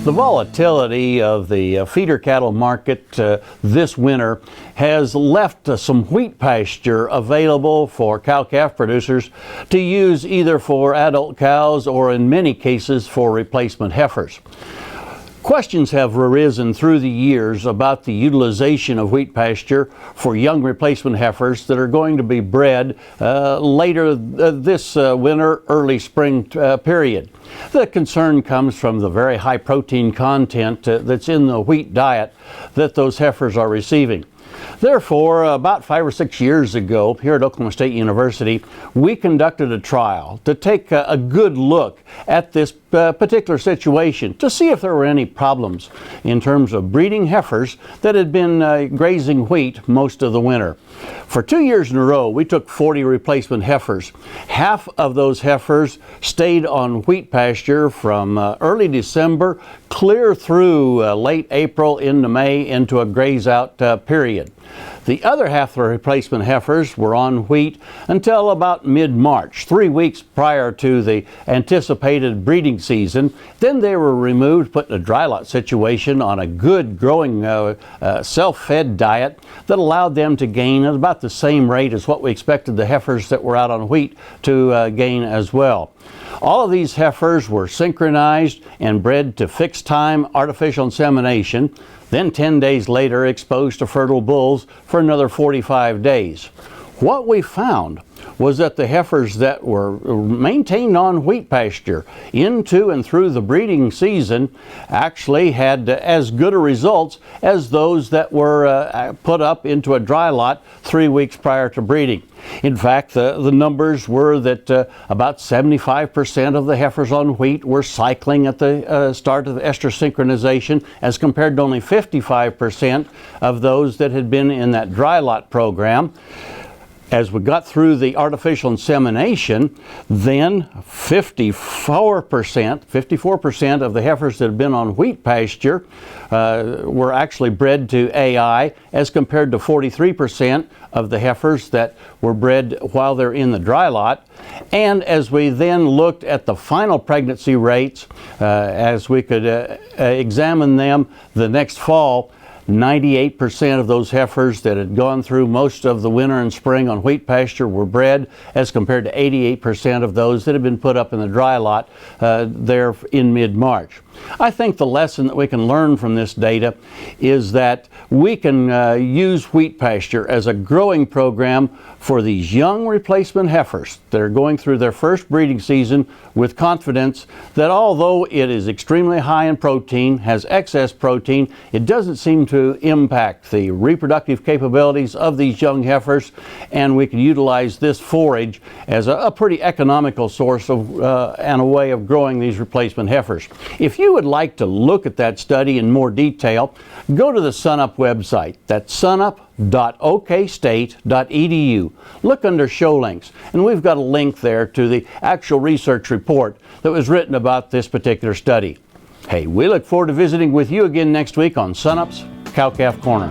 The volatility of the feeder cattle market this winter has left some wheat pasture available for cow-calf producers to use either for adult cows or in many cases for replacement heifers. Questions have arisen through the years about the utilization of wheat pasture for young replacement heifers that are going to be bred later this winter, early spring period. The concern comes from the very high protein content that's in the wheat diet that those heifers are receiving. Therefore, about 5 or 6 years ago, here at Oklahoma State University, we conducted a trial to take a good look at this particular situation to see if there were any problems in terms of breeding heifers that had been grazing wheat most of the winter. For 2 years in a row, we took 40 replacement heifers. Half of those heifers stayed on wheat pasture from early December clear through late April into May into a graze out period. The other half of the replacement heifers were on wheat until about mid-March, 3 weeks prior to the anticipated breeding season. Then they were removed, put in a dry lot situation on a good growing self-fed diet that allowed them to gain at about the same rate as what we expected the heifers that were out on wheat to gain as well. All of these heifers were synchronized and bred to fixed time artificial insemination, then 10 days later exposed to fertile bulls for another 45 days. What we found was that the heifers that were maintained on wheat pasture into and through the breeding season actually had as good a results as those that were put up into a dry lot 3 weeks prior to breeding. In fact, the numbers were that about 75% of the heifers on wheat were cycling at the start of the estrus synchronization, as compared to only 55% of those that had been in that dry lot program. As we got through the artificial insemination, then 54% of the heifers that had been on wheat pasture were actually bred to AI, as compared to 43% of the heifers that were bred while they're in the dry lot. And as we then looked at the final pregnancy rates, as we could examine them the next fall, 98% of those heifers that had gone through most of the winter and spring on wheat pasture were bred, as compared to 88% of those that had been put up in the dry lot there in mid-March. I think the lesson that we can learn from this data is that we can use wheat pasture as a growing program for these young replacement heifers that are going through their first breeding season with confidence that although it is extremely high in protein, has excess protein, it doesn't seem to impact the reproductive capabilities of these young heifers, and we can utilize this forage as a pretty economical source of and a way of growing these replacement heifers. If you would like to look at that study in more detail, go to the SunUp website. That's sunup.okstate.edu. Look under show links, and we've got a link there to the actual research report that was written about this particular study. Hey, we look forward to visiting with you again next week on SunUp's Cow-Calf Corner.